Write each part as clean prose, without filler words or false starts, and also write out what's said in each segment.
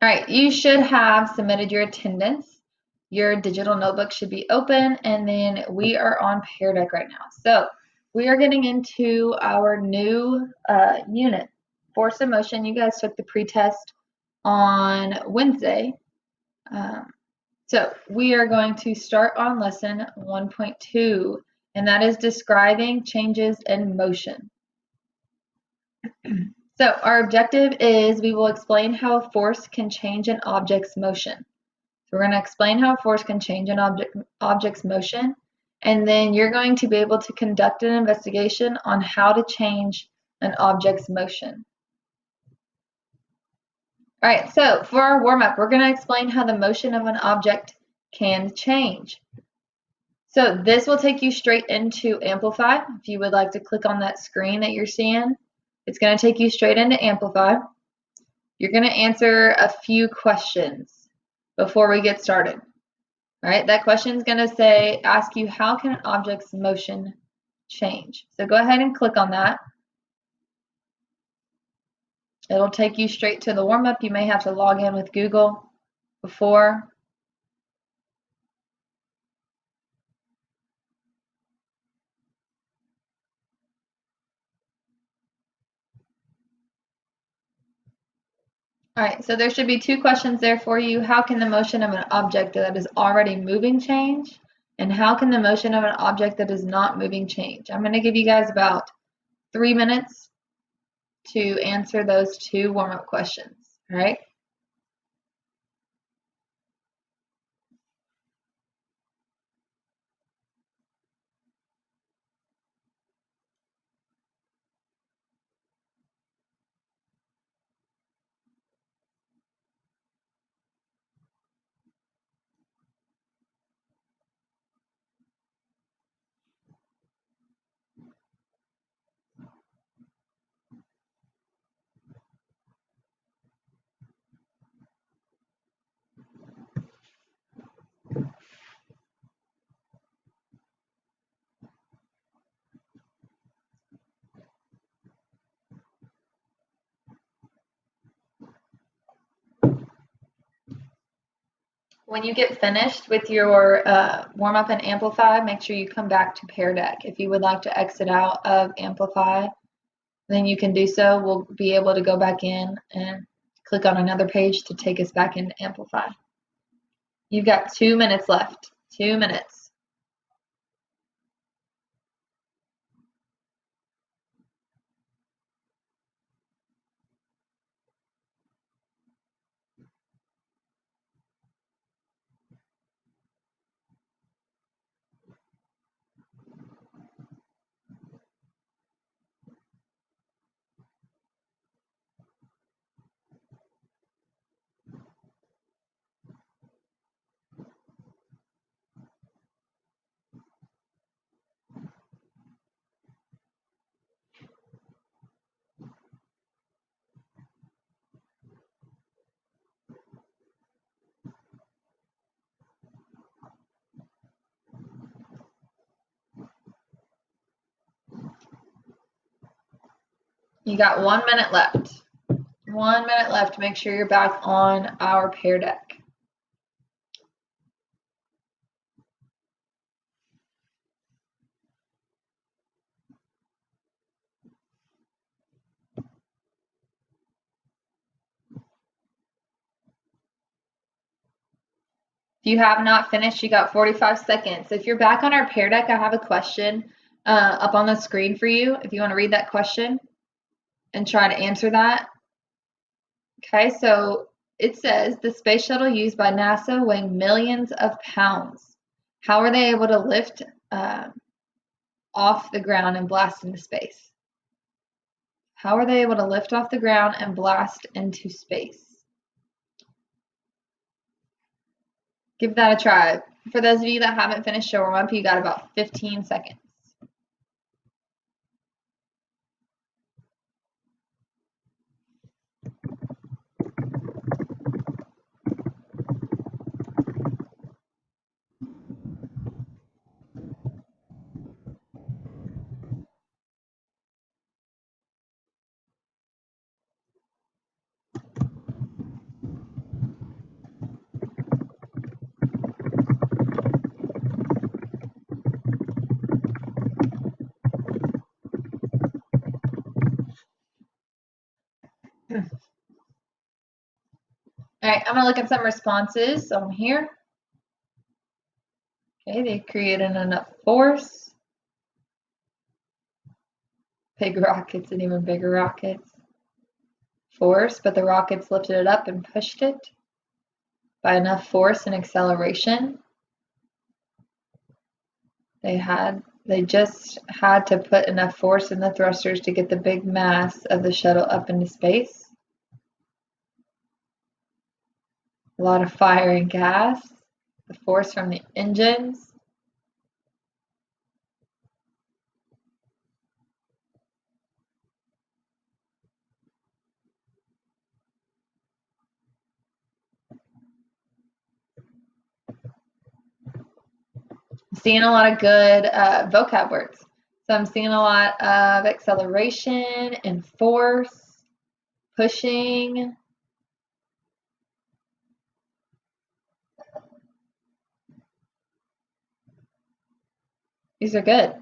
All right, you should have submitted your attendance. Your digital notebook should be open, and then we are on Pear Deck right now. So we are getting into our new unit, Force of Motion. You guys took the pretest on Wednesday. So we are going to start on lesson 1.2, and that is describing changes in motion. So our objective is we will explain how a force can change an object's motion. So we're going to explain how a force can change an object's motion, and then you're going to be able to conduct an investigation on how to change an object's motion. All right, so for our warm-up, we're going to explain how the motion of an object can change. So this will take you straight into Amplify. If you would like to click on that screen that you're seeing, it's going to take you straight into Amplify. You're going to answer a few questions before we get started. All right, that question is going to ask you, how can an object's motion change? So go ahead and click on that. It'll take you straight to the warm-up. You may have to log in with Google before. All right, so there should be two questions there for you. How can the motion of an object that is already moving change? And how can the motion of an object that is not moving change? I'm going to give you guys about 3 minutes to answer those two warm-up questions. All right. When you get finished with your warm-up and Amplify, make sure you come back to Pear Deck. If you would like to exit out of Amplify, then you can do so. We'll be able to go back in and click on another page to take us back into Amplify. You've got 2 minutes left. 2 minutes. You got 1 minute left. 1 minute left. Make sure you're back on our Pear Deck. If you have not finished, you got 45 seconds. If you're back on our Pear Deck, I have a question up on the screen for you. If you want to read that question and try to answer that. Okay, so it says, the space shuttle used by NASA weighing millions of pounds. How are they able to lift off the ground and blast into space? How are they able to lift off the ground and blast into space? Give that a try. For those of you that haven't finished your warm-up, you got about 15 seconds. All right, I'm gonna look at some responses on here. Okay, they created enough force. Big rockets and even bigger rockets. Force, but the rockets lifted it up and pushed it by enough force and acceleration. They just had to put enough force in the thrusters to get the big mass of the shuttle up into space. A lot of fire and gas, the force from the engines. I'm seeing a lot of good vocab words. So I'm seeing a lot of acceleration and force, pushing. These are good.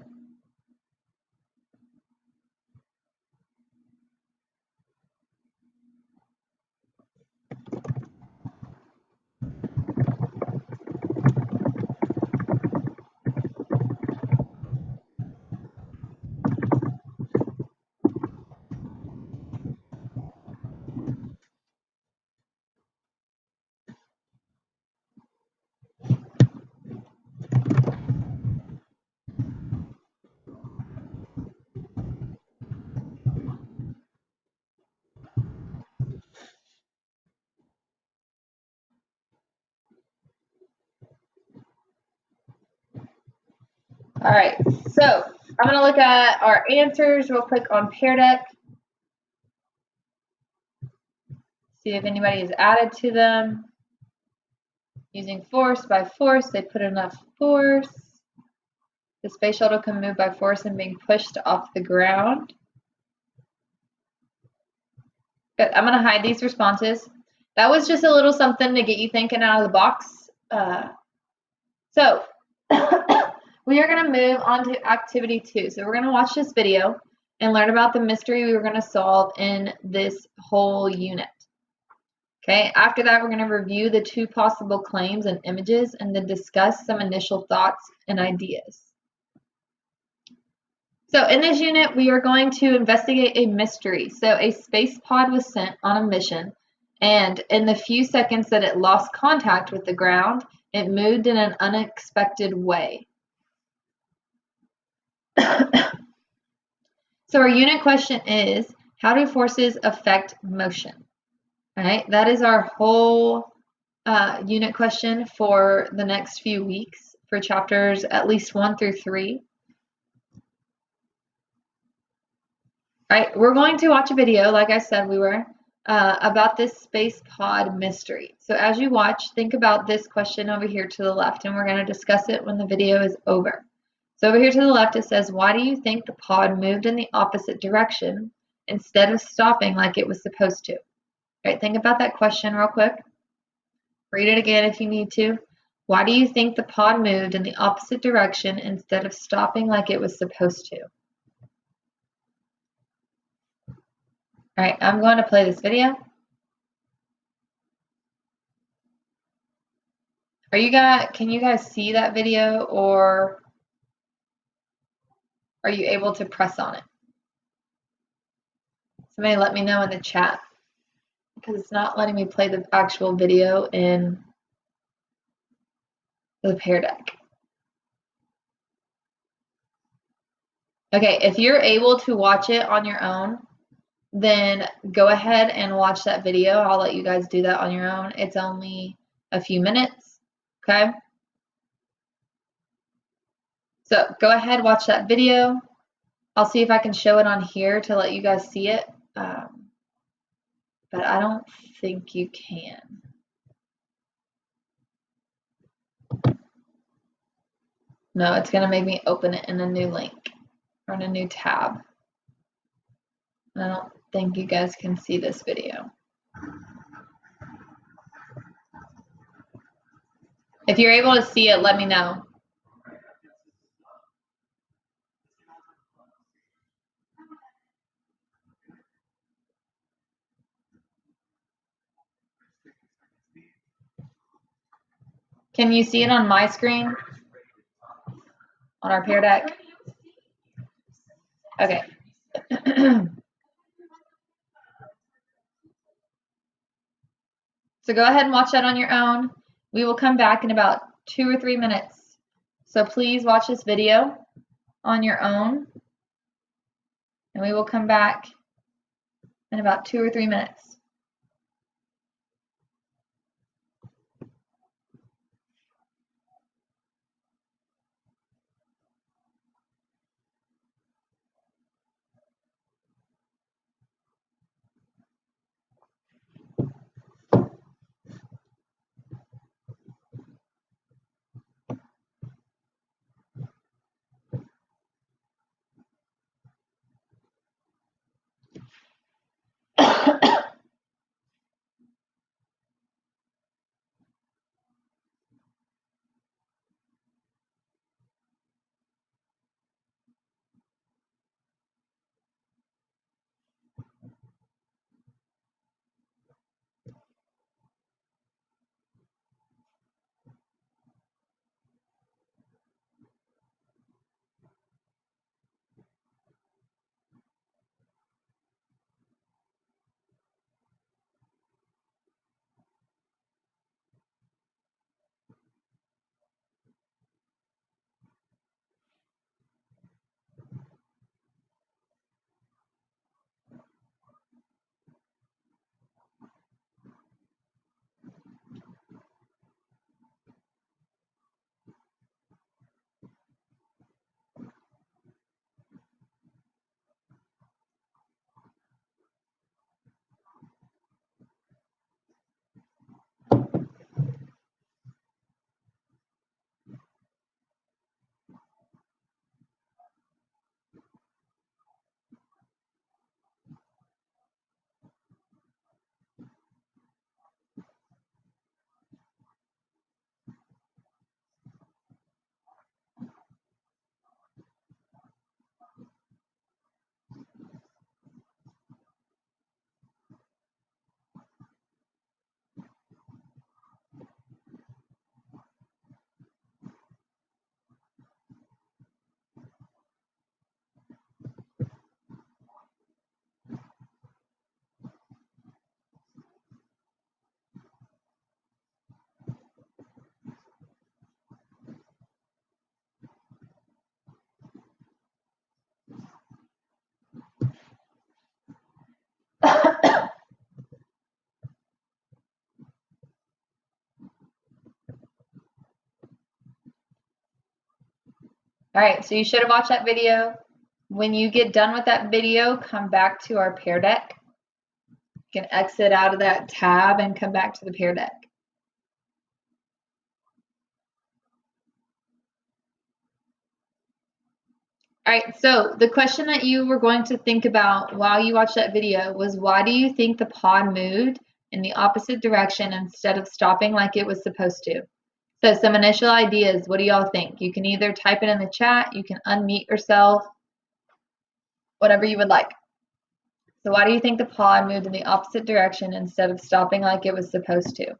All right, so I'm going to look at our answers real quick on Pear Deck. See if anybody has added to them. Using force by force, they put enough force. The space shuttle can move by force and being pushed off the ground. Good. I'm going to hide these responses. That was just a little something to get you thinking out of the box. So we are going to move on to activity 2. So we're going to watch this video and learn about the mystery we were going to solve in this whole unit. Okay, after that, we're going to review the 2 possible claims and images and then discuss some initial thoughts and ideas. So in this unit, we are going to investigate a mystery. So a space pod was sent on a mission, and in the few seconds that it lost contact with the ground, it moved in an unexpected way. So our unit question is, how do forces affect motion? All right, that is our whole unit question for the next few weeks for chapters at least 1 through 3. All right, we're going to watch a video, like I said we were, about this space pod mystery. So as you watch, think about this question over here to the left, and we're going to discuss it when the video is over. So over here to the left, it says, why do you think the pod moved in the opposite direction instead of stopping like it was supposed to? All right, think about that question real quick. Read it again if you need to. Why do you think the pod moved in the opposite direction instead of stopping like it was supposed to? All right, I'm going to play this video. Can you guys see that video, or are you able to press on it? Somebody let me know in the chat, because it's not letting me play the actual video in the Pear Deck. Okay, if you're able to watch it on your own, then go ahead and watch that video. I'll let you guys do that on your own. It's only a few minutes, okay? So go ahead, watch that video. I'll see if I can show it on here to let you guys see it, but I don't think you can. No, it's going to make me open it in a new link or in a new tab. I don't think you guys can see this video. If you're able to see it, let me know. Can you see it on my screen? On our Pear Deck? Okay. So go ahead and watch that on your own. We will come back in about 2 or 3 minutes. So please watch this video on your own. And we will come back in about 2 or 3 minutes. All right, so you should have watched that video. When you get done with that video, come back to our Pear Deck. You can exit out of that tab and come back to the Pear Deck. All right, so the question that you were going to think about while you watched that video was, why do you think the pod moved in the opposite direction instead of stopping like it was supposed to? So some initial ideas, what do y'all think? You can either type it in the chat, you can unmute yourself, whatever you would like. So why do you think the pod moved in the opposite direction instead of stopping like it was supposed to?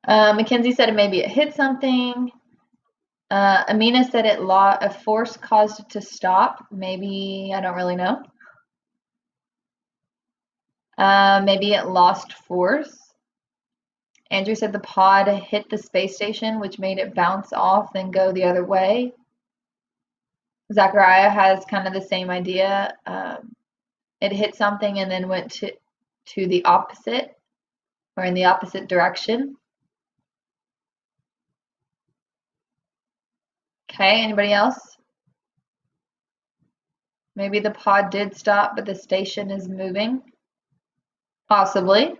Mackenzie said maybe it hit something. Amina said a force caused it to stop. Maybe, I don't really know. Maybe it lost force. Andrew said the pod hit the space station, which made it bounce off, then go the other way. Zachariah has kind of the same idea. It hit something and then went to the opposite, or in the opposite direction. Okay, anybody else? Maybe the pod did stop, but the station is moving. Possibly.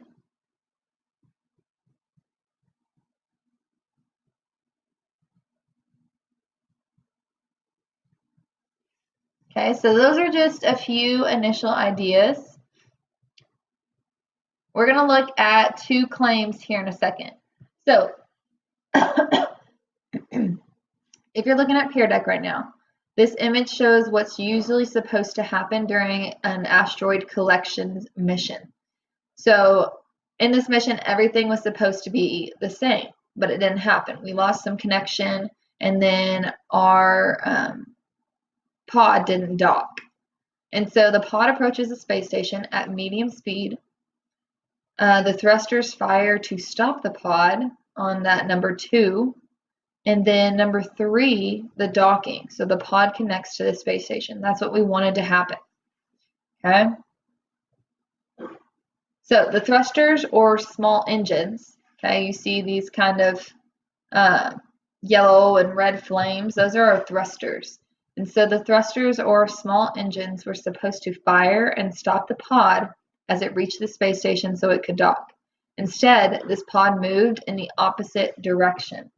Okay, so those are just a few initial ideas. We're going to look at two claims here in a second. So if you're looking at Peer Deck right now, this image shows what's usually supposed to happen during an asteroid collections mission. So in this mission, everything was supposed to be the same, but it didn't happen. We lost some connection, and then our pod didn't dock. And so the pod approaches the space station at medium speed. The thrusters fire to stop the pod on that number 2. And then number 3, the docking. So the pod connects to the space station. That's what we wanted to happen. Okay? So the thrusters or small engines, okay, you see these kind of yellow and red flames. Those are our thrusters. And so the thrusters or small engines were supposed to fire and stop the pod as it reached the space station so it could dock. Instead, this pod moved in the opposite direction.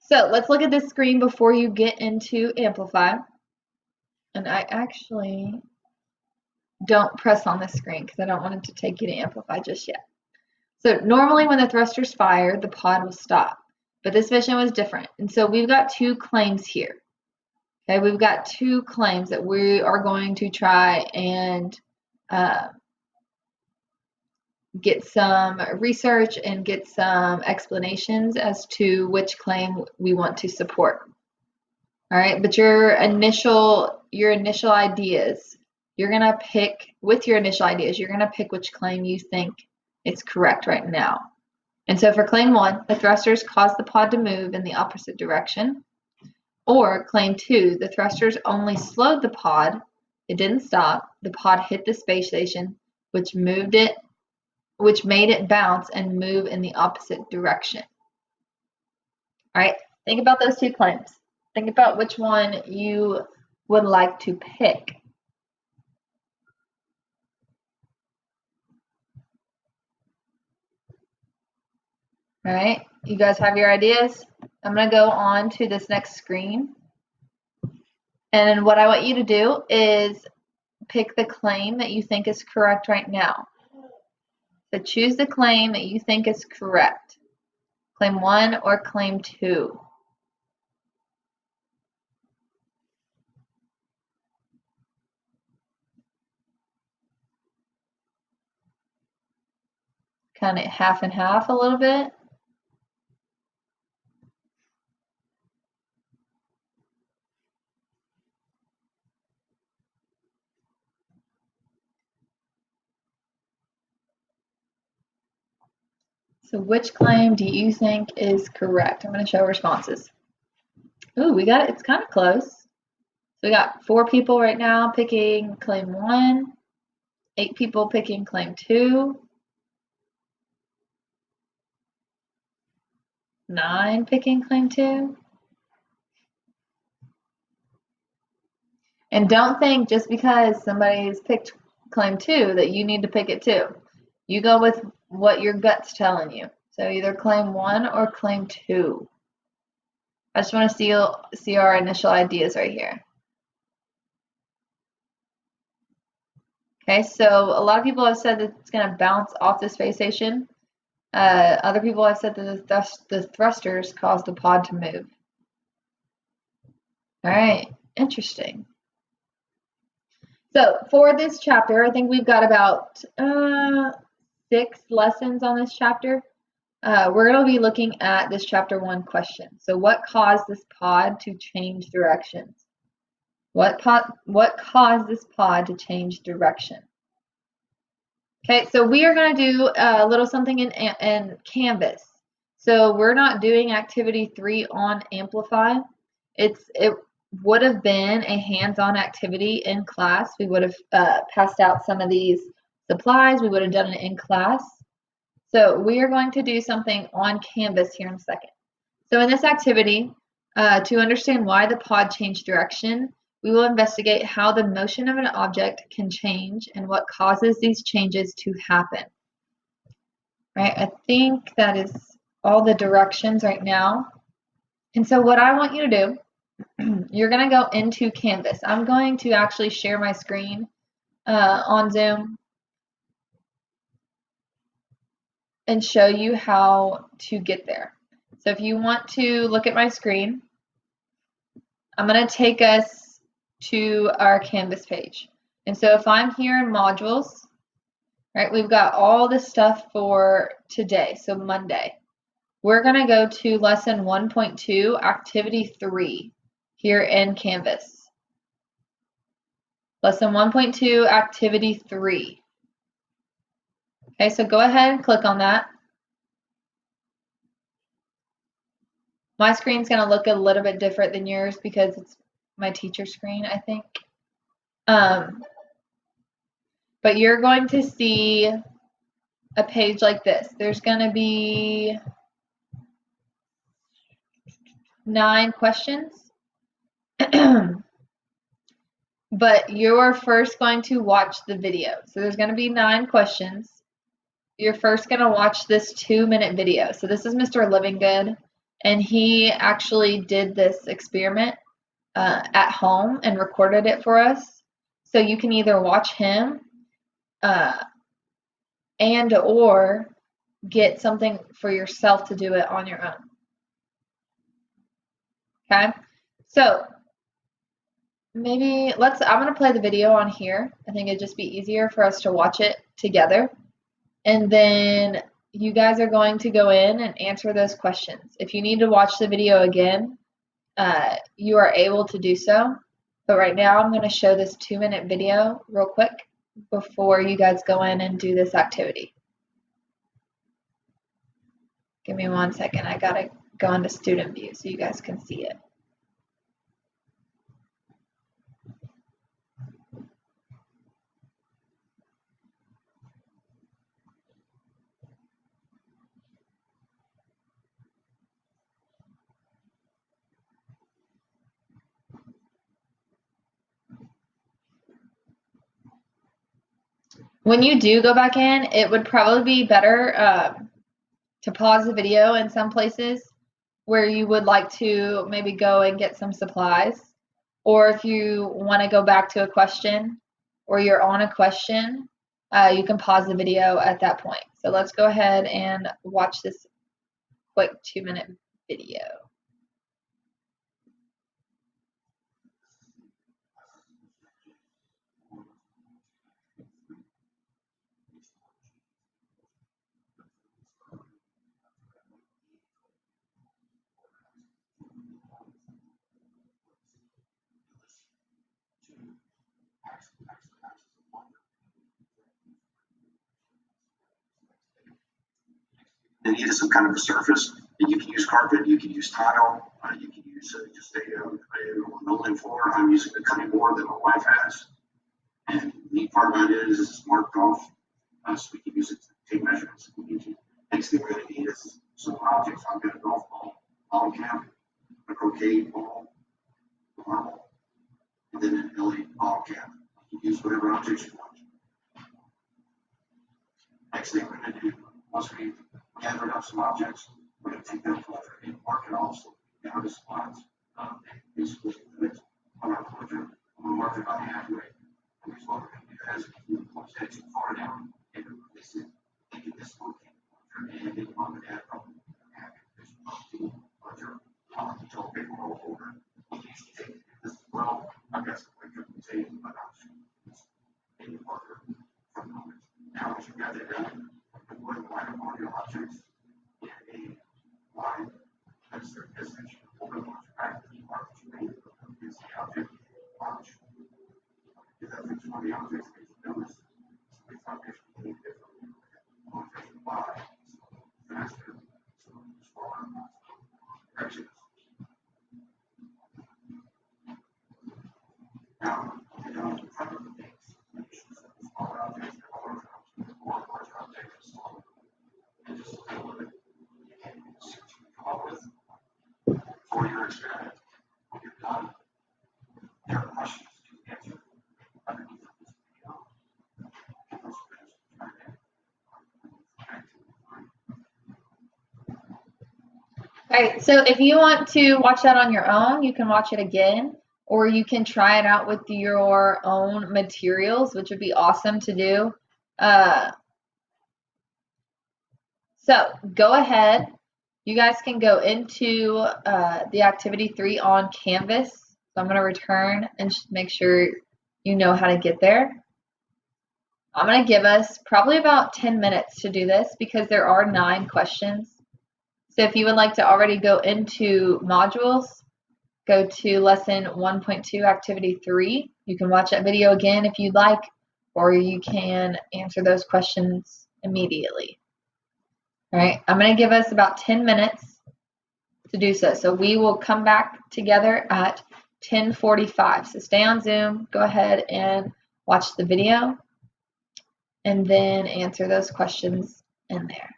So let's look at this screen before you get into Amplify. And I actually don't press on this screen because I don't want it to take you to Amplify just yet. So normally when the thrusters fire, the pod will stop. But this mission was different. And so we've got two claims here. Okay, we've got two claims that we are going to try and get some research and get some explanations as to which claim we want to support. All right, but your initial ideas, you're going to pick, with your initial ideas, you're going to pick which claim you think is correct right now. And so for claim 1, the thrusters caused the pod to move in the opposite direction. Or claim 2, the thrusters only slowed the pod, it didn't stop, the pod hit the space station, which made it bounce and move in the opposite direction. All right, think about those two claims. Think about which one you would like to pick. All right, you guys have your ideas? I'm going to go on to this next screen. And what I want you to do is pick the claim that you think is correct right now. So choose the claim that you think is correct. Claim 1 or claim 2. Kind of half and half a little bit. So which claim do you think is correct? I'm going to show responses. Ooh, we got it. It's kind of close. So we got 4 people right now picking claim 1, 8 people picking claim 2, 9 picking claim 2. And don't think just because somebody's picked claim 2 that you need to pick it too. You go with what your gut's telling you. So either claim 1 or claim 2. I just want to see our initial ideas right here. Okay, so a lot of people have said that it's going to bounce off the space station. Other people have said that the thrusters cause the pod to move. All right, interesting. So for this chapter, I think we've got about 6 lessons on this chapter. We're going to be looking at this chapter 1 question. So what caused this pod to change directions? What caused this pod to change direction? Okay, so we are going to do a little something in Canvas. So we're not doing activity 3 on Amplify. It would have been a hands-on activity in class. We would have passed out some of these supplies. We would have done it in class. So we are going to do something on Canvas here in a second. So in this activity, to understand why the pod changed direction, we will investigate how the motion of an object can change and what causes these changes to happen. Right? I think that is all the directions right now. And so what I want you to do you're going to go into Canvas. I'm going to actually share my screen on Zoom and show you how to get there. So if you want to look at my screen, I'm going to take us to our Canvas page. And so if I'm here in modules, right, we've got all this stuff for today, so Monday. We're going to go to lesson 1.2, activity 3 here in Canvas. Lesson 1.2, activity 3. Okay, so go ahead and click on that. My screen's going to look a little bit different than yours because it's my teacher screen, I think. But you're going to see a page like this. There's going to be 9 questions. But you're first going to watch the video. So there's going to be 9 questions. You're first going to watch this 2-minute video. So this is Mr. Livingood, and he actually did this experiment at home and recorded it for us. So you can either watch him and or get something for yourself to do it on your own. Okay, so maybe I'm going to play the video on here. I think it'd just be easier for us to watch it together. And then you guys are going to go in and answer those questions. If you need to watch the video again, you are able to do so. But right now I'm going to show this 2-minute video real quick before you guys go in and do this activity. Give me 1 second. I got to go into student view so you guys can see it. When you do go back in, it would probably be better to pause the video in some places where you would like to maybe go and get some supplies. Or if you want to go back to a question or you're on a question, you can pause the video at that point. So let's go ahead and watch this quick 2-minute video. They needed some kind of a surface. And you can use carpet, you can use tile, you can use just a linoleum floor. I'm using the cutting board that my wife has. And the neat part about it is it's marked off, so we can use it to take measurements if we need to. Next thing we're going to need is some objects. I've got a golf ball cap, a croquet ball, a marble, and then an LED ball cap. You can use whatever objects you want. Next thing we're going to do, once we gathered up some objects, we're going to take that plunger and mark it also down to spots. Basically, on our plunger, we'll mark it about halfway. And what we're going to do is we can push that too far down and release it, and get this one plunger and then on the add from this plunger on the top big roll over. You can usually take this as well. I've got some quicker tape, but I'll shoot marker from the moment. Now, once you've got that done, you put a line of all your objects in a line at a certain distance. Over the launch back, the mark that you made is the object launch. If that fits one of the objects that you notice, some of these objects behave differently. Objects fly faster, so smaller directions. Now, you know, in front of the things, you should set the smaller objects and larger objects, or larger objects and smaller. And just All right, so if you want to watch that on your own, you can watch it again, or you can try it out with your own materials, which would be awesome to do. So go ahead. You guys can go into the activity 3 on Canvas. So I'm going to return and make sure you know how to get there. I'm going to give us probably about 10 minutes to do this because there are 9 questions. So if you would like to already go into modules, go to lesson 1.2 activity 3. You can watch that video again if you'd like, or you can answer those questions immediately. All right, I'm going to give us about 10 minutes to do so. So we will come back together at 10:45. So stay on Zoom, go ahead and watch the video, and then answer those questions in there.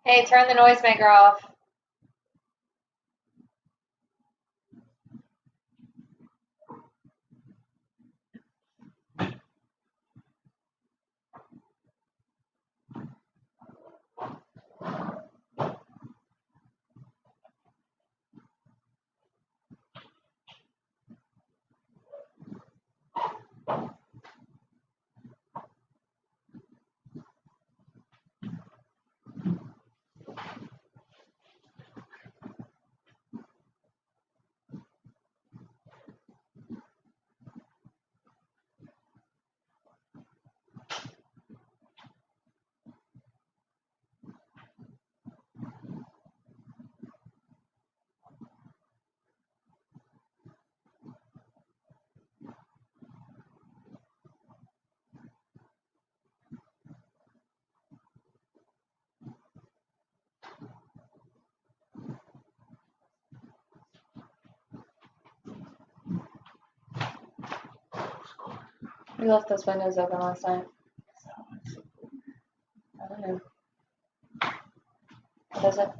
Hey, turn the noisemaker off. We left those windows open last night. I don't know. What is it?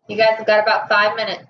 You guys have got about 5 minutes.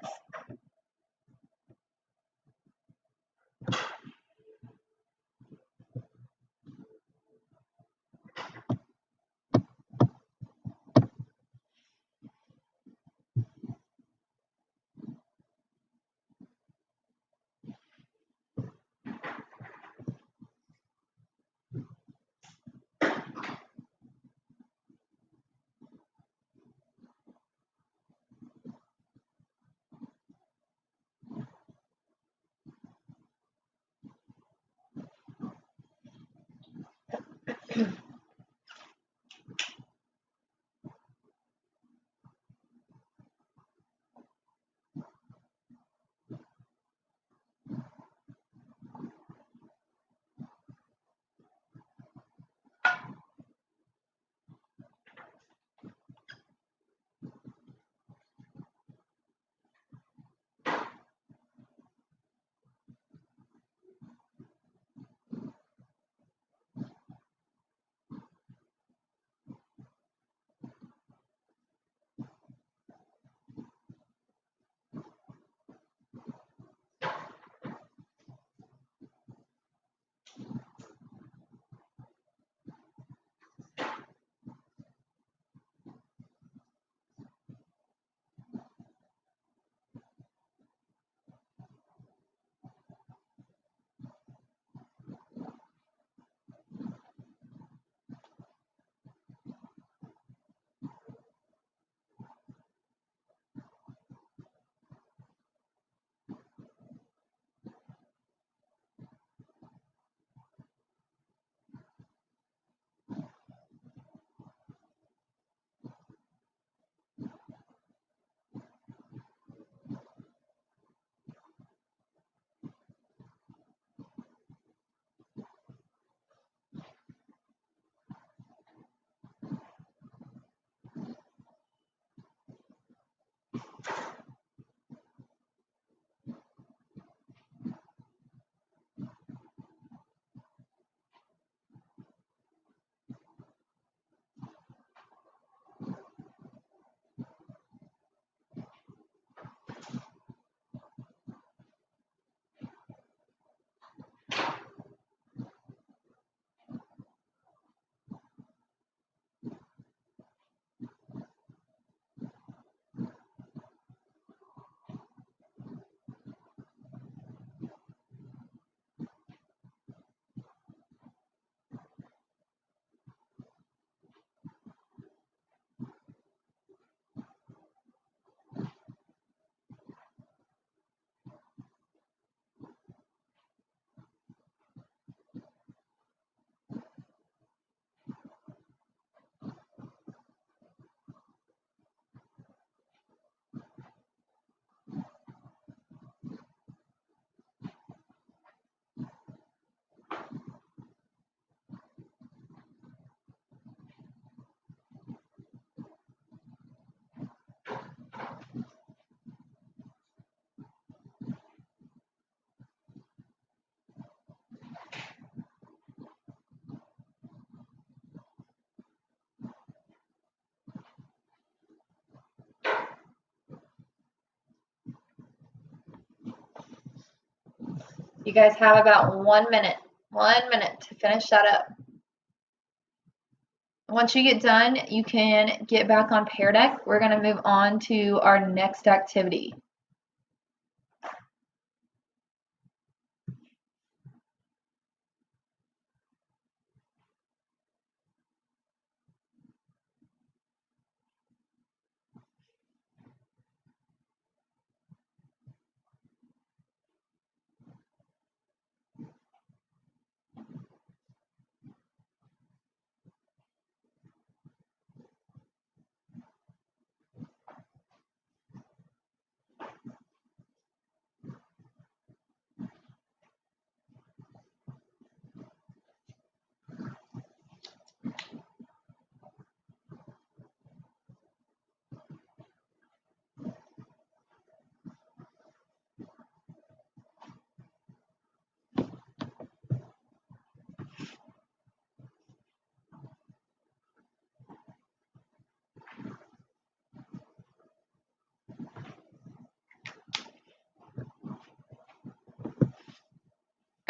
You guys have about 1 minute. 1 minute to finish that up. Once you get done, you can get back on Pear Deck. We're going to move on to our next activity.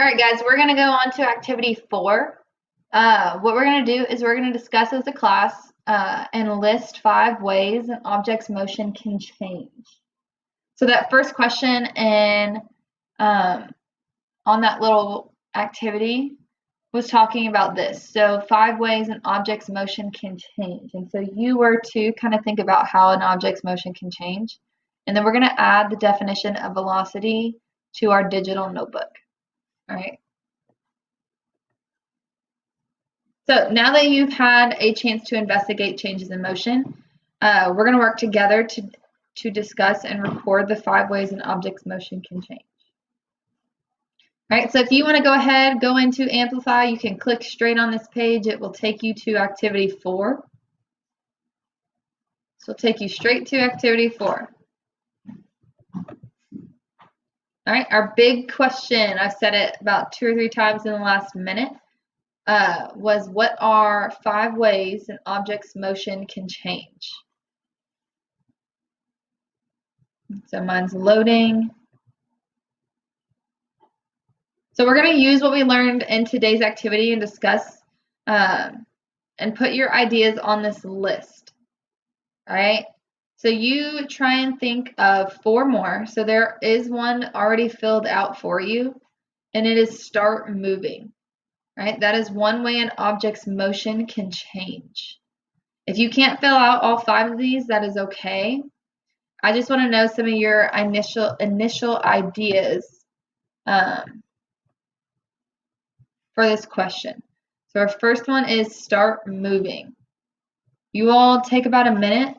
All right, guys, we're going to go on to activity 4. What we're going to do is we're going to discuss as a class and list 5 ways an object's motion can change. So that first question in on that little activity was talking about this. So 5 ways an object's motion can change. And so you were to kind of think about how an object's motion can change. And then we're going to add the definition of velocity to our digital notebook. All right. So now that you've had a chance to investigate changes in motion, we're going to work together to discuss and record the 5 ways an object's motion can change. All right, so if you want to go ahead, go into Amplify, you can click straight on this page. It will take you to activity 4. So it'll take you straight to activity 4. All right, our big question, I've said it about 2 or 3 times in the last minute, was what are 5 ways an object's motion can change? So mine's loading. So we're going to use what we learned in today's activity and discuss and put your ideas on this list. All right. So you try and think of 4 more. So there is one already filled out for you, and it is start moving. Right? That is one way an object's motion can change. If you can't fill out all 5 of these, that is okay. I just want to know some of your initial ideas for this question. So our first one is start moving. You all take about a minute.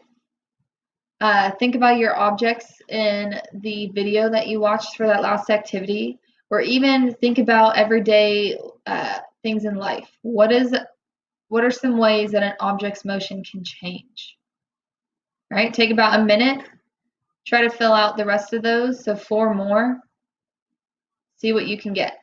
Think about your objects in the video that you watched for that last activity, or even think about everyday things in life. What are some ways that an object's motion can change? All right, take about a minute. Try to fill out the rest of those, so 4 more. See what you can get.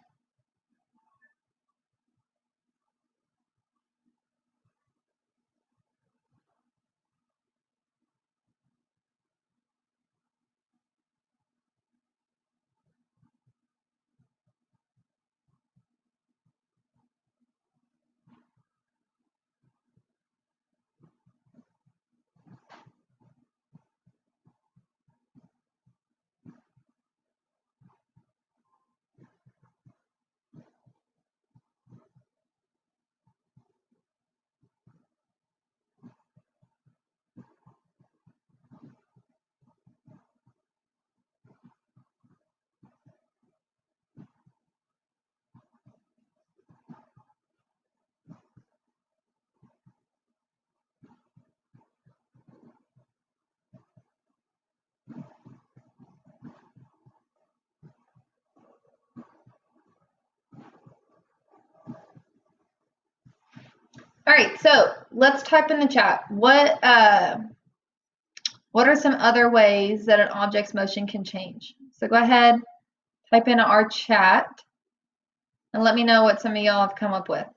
All right, so let's type in the chat. What are some other ways that an object's motion can change? So go ahead, type in our chat, and let me know what some of y'all have come up with.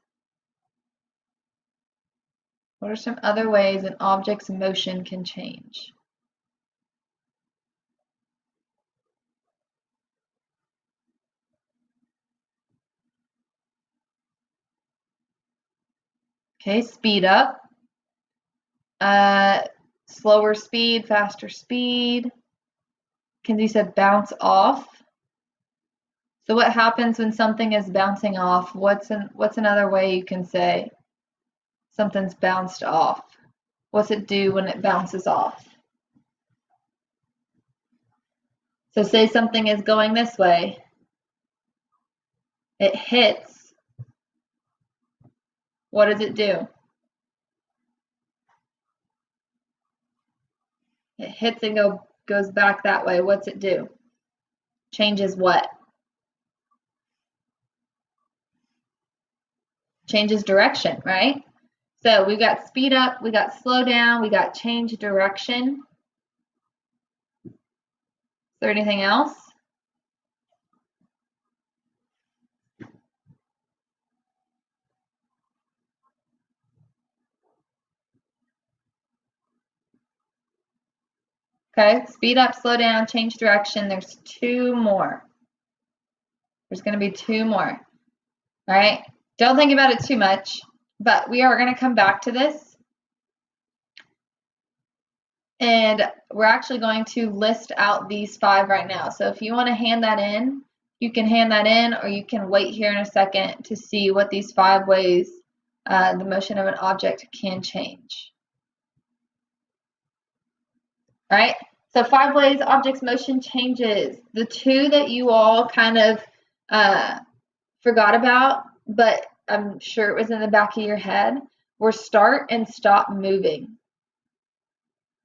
What are some other ways an object's motion can change? Okay, speed up, slower speed, faster speed. Kenzie said bounce off. So what happens when something is bouncing off? What's another way you can say something's bounced off? What's it do when it bounces off? So say something is going this way. It hits. What does it do? It hits and goes back that way. What's it do? Changes what? Changes direction, right? So we've got speed up, we got slow down, we got change direction. Is there anything else? Okay, speed up, slow down, change direction. There's 2 more. There's going to be 2 more. All right. Don't think about it too much, but we are going to come back to this. And we're actually going to list out these 5 right now. So if you want to hand that in, you can hand that in, or you can wait here in a second to see what these 5 ways the motion of an object can change. All right, so 5 ways object's motion changes. The 2 that you all kind of forgot about, but I'm sure it was in the back of your head, were start and stop moving.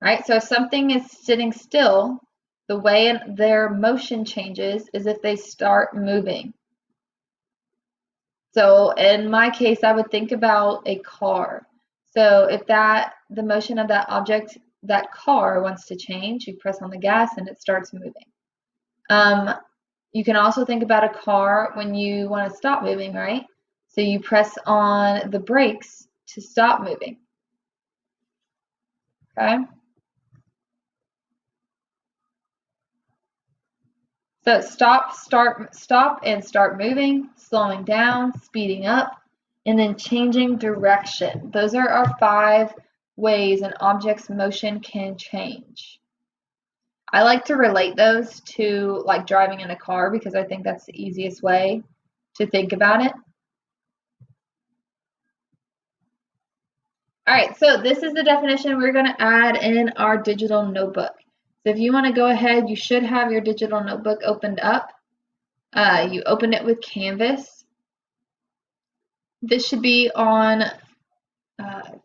Right, so if something is sitting still, the way their motion changes is if they start moving. So in my case, I would think about a car. So if the motion of that object, that car wants to change, you press on the gas and it starts moving. You can also think about a car when you want to stop moving, right? So you press on the brakes to stop moving. Okay? So stop, and start moving, slowing down, speeding up, and then changing direction. Those are our 5 ways an object's motion can change. I like to relate those to like driving in a car because I think that's the easiest way to think about it. All right, so this is the definition we're going to add in our digital notebook. So if you want to go ahead, you should have your digital notebook opened up. You open it with Canvas. This should be on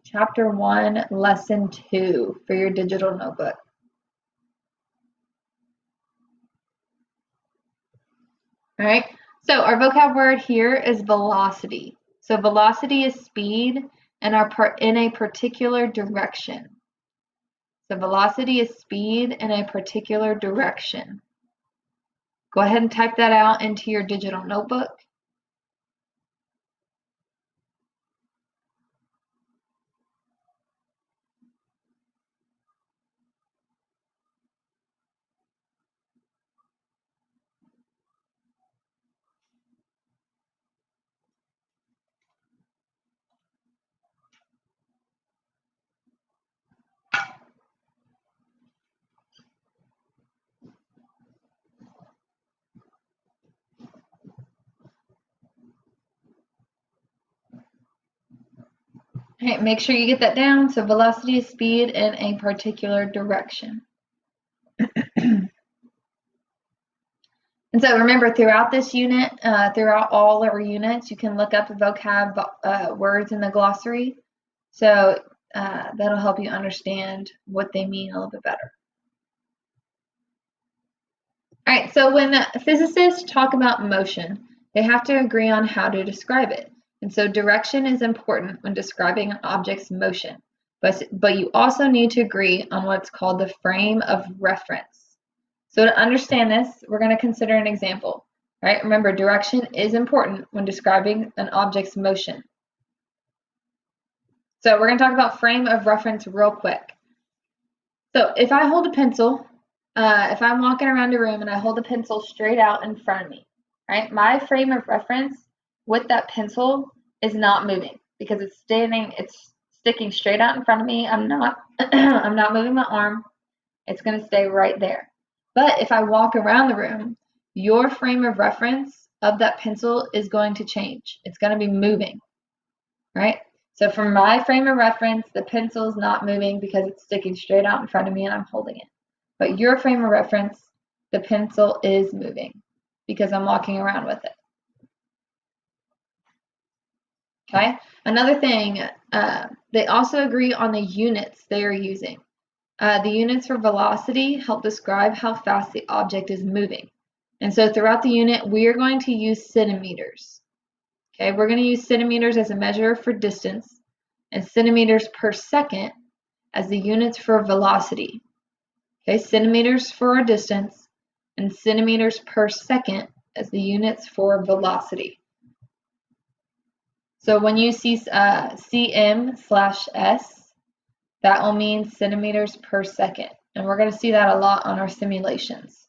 Chapter 1, Lesson 2 for your digital notebook. All right, so our vocab word here is velocity. So velocity is speed and in a particular direction. So velocity is speed in a particular direction. Go ahead and type that out into your digital notebook. Okay, make sure you get that down. So velocity is speed in a particular direction. And so remember, throughout this unit, throughout all our units, you can look up vocab words in the glossary. So that'll help you understand what they mean a little bit better. All right, so when physicists talk about motion, they have to agree on how to describe it. And so direction is important when describing an object's motion, but you also need to agree on what's called the frame of reference. So to understand this, we're going to consider an example. Right? Remember, direction is important when describing an object's motion. So we're going to talk about frame of reference real quick. So if I hold a pencil, if I'm walking around a room and I hold a pencil straight out in front of me, right? My frame of reference with that pencil is not moving because it's sticking straight out in front of me. I'm not I'm not moving my arm. It's going to stay right there. But if I walk around the room, your frame of reference of that pencil is going to change. It's going to be moving, right? So from my frame of reference, the pencil is not moving because it's sticking straight out in front of me and I'm holding it. But your frame of reference, the pencil is moving because I'm walking around with it. Okay, another thing, they also agree on the units they are using. The units for velocity help describe how fast the object is moving. And so throughout the unit, we are going to use centimeters. Okay, we're going to use centimeters as a measure for distance and centimeters per second as the units for velocity. Okay, centimeters for our distance and centimeters per second as the units for velocity. So when you see cm/s, that will mean centimeters per second. And we're going to see that a lot on our simulations.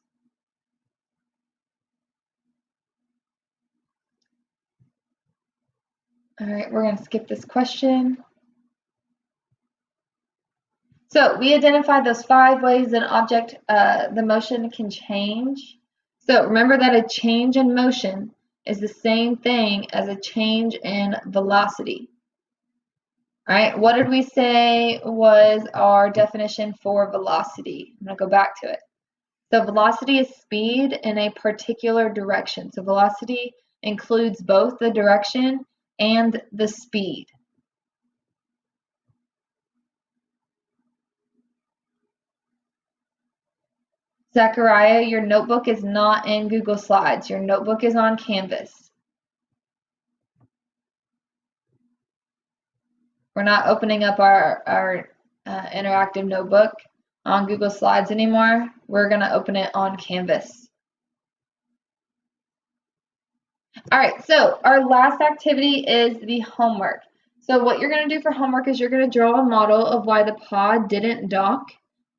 All right, we're going to skip this question. So we identified those 5 ways an object, the motion can change. So remember that a change in motion is the same thing as a change in velocity. All right, what did we say was our definition for velocity? I'm going to go back to it. So velocity is speed in a particular direction. So velocity includes both the direction and the speed. Zachariah, your notebook is not in Google Slides. Your notebook is on Canvas. We're not opening up our interactive notebook on Google Slides anymore. We're going to open it on Canvas. All right, so our last activity is the homework. So what you're going to do for homework is you're going to draw a model of why the pod didn't dock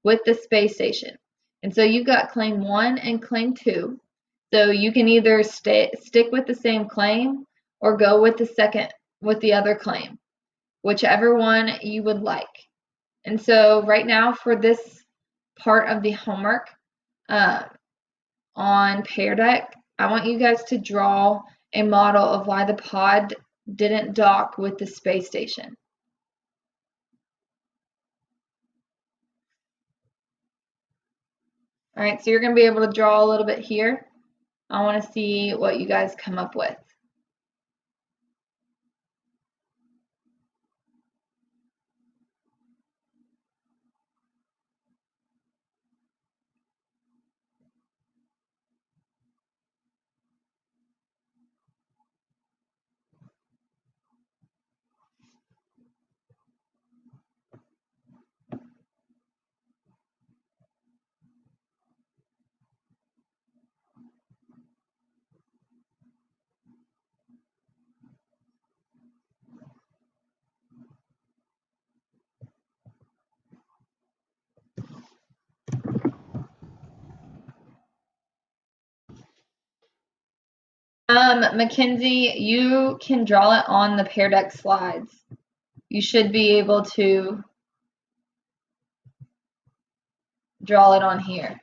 with the space station. And so you've got claim 1 and claim 2. So you can either stick with the same claim or go with the other claim, whichever one you would like. And so right now for this part of the homework on Pear Deck, I want you guys to draw a model of why the pod didn't dock with the space station. All right, so you're going to be able to draw a little bit here. I want to see what you guys come up with. Mackenzie, you can draw it on the Pear Deck slides. You should be able to draw it on here.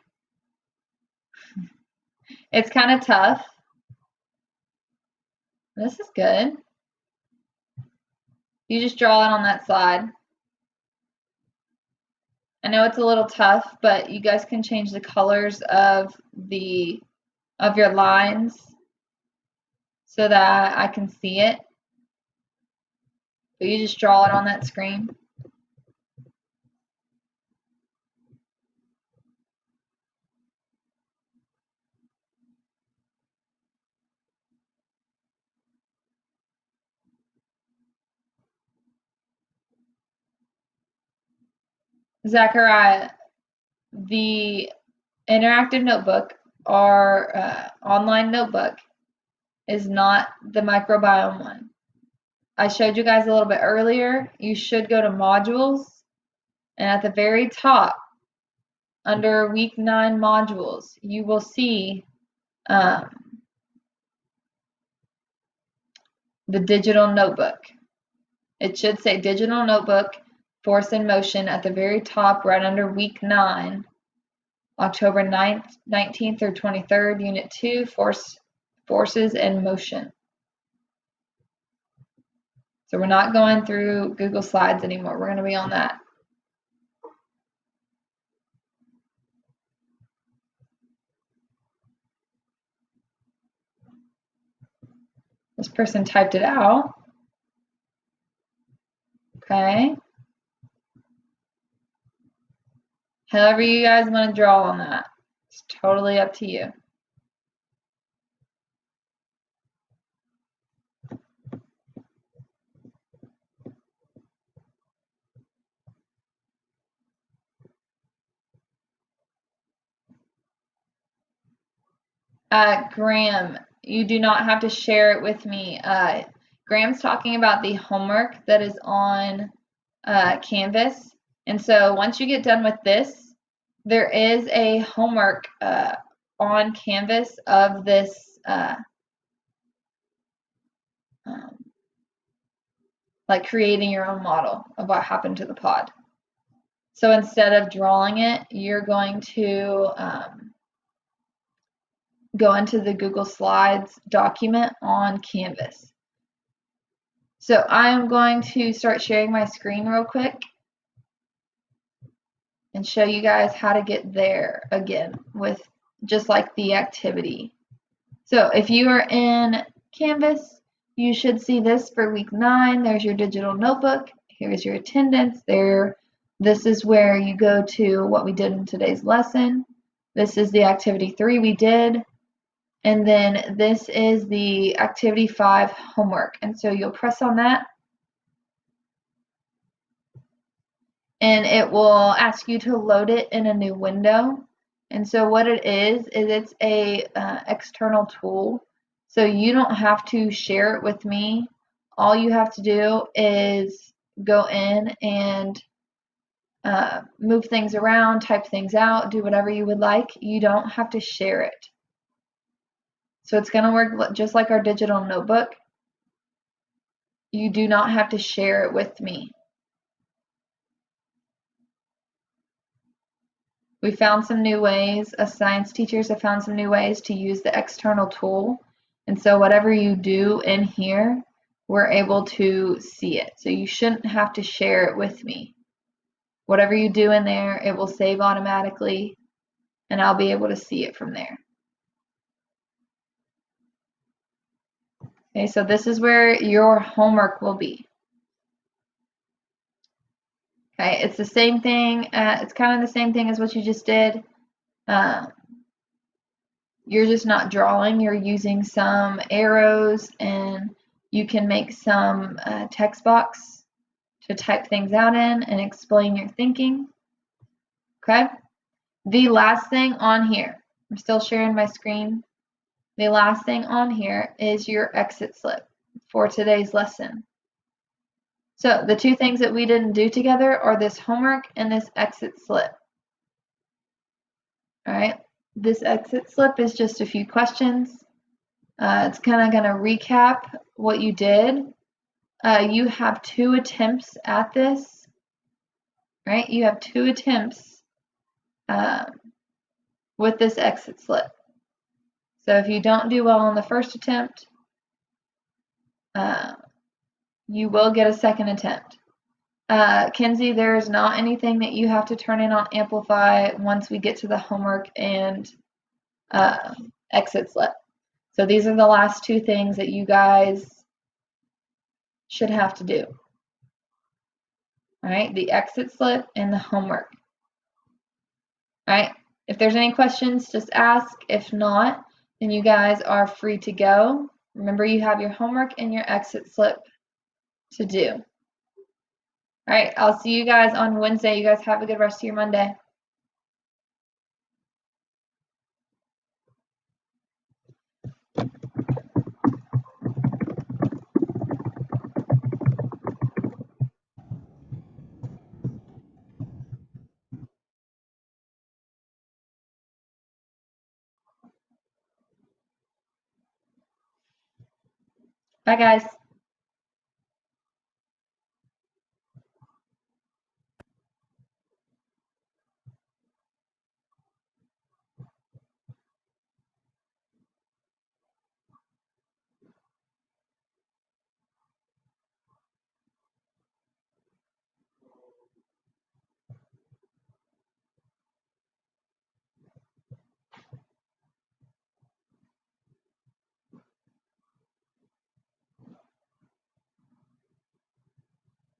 It's kind of tough. This is good. You just draw it on that side. I know it's a little tough, but you guys can change the colors of your lines so that I can see it. But you just draw it on that screen. Zachariah, the interactive notebook, our online notebook, is not the microbiome one. I showed you guys a little bit earlier. You should go to modules, and at the very top, under week 9 modules, you will see the digital notebook. It should say digital notebook, force in motion at the very top, right under week 9, October 9th, 19th or 23rd, unit 2, forces in motion. So we're not going through Google Slides anymore. We're going to be on that. This person typed it out. Okay. However you guys want to draw on that. It's totally up to you. Graham, you do not have to share it with me. Graham's talking about the homework that is on Canvas. And so once you get done with this, there is a homework on Canvas of this like creating your own model of what happened to the pod. So instead of drawing it, you're going to go into the Google Slides document on Canvas. So I'm going to start sharing my screen real quick and show you guys how to get there again with just like the activity. So if you are in Canvas, you should see this for week 9. There's your digital notebook. Here's your attendance there. This is where you go to what we did in today's lesson. This is the activity 3 we did. And then this is the activity 5 homework. And so you'll press on that. And it will ask you to load it in a new window. And so what it is it's a external tool. So you don't have to share it with me. All you have to do is go in and move things around, type things out, do whatever you would like. You don't have to share it. So it's going to work just like our digital notebook. You do not have to share it with me. We found some new ways, as science teachers have found some new ways to use the external tool. And so whatever you do in here, we're able to see it. So you shouldn't have to share it with me. Whatever you do in there, it will save automatically, and I'll be able to see it from there. Okay, so this is where your homework will be. Okay, it's the same thing. It's kind of the same thing as what you just did. You're just not drawing. You're using some arrows, and you can make some text box to type things out in and explain your thinking. Okay. The last thing on here, I'm still sharing my screen. The last thing on here is your exit slip for today's lesson. So the two things that we didn't do together are this homework and this exit slip. All right, this exit slip is just a few questions. It's kind of going to recap what you did. You have 2 attempts at this, right? You have 2 attempts with this exit slip. So if you don't do well on the first attempt, you will get a second attempt. Kenzie, there is not anything that you have to turn in on Amplify once we get to the homework and exit slip. So these are the last 2 things that you guys should have to do. All right, the exit slip and the homework. All right, if there's any questions, just ask. If not, then you guys are free to go. Remember, you have your homework and your exit slip to do. All right, I'll see you guys on Wednesday. You guys have a good rest of your Monday. Bye, guys.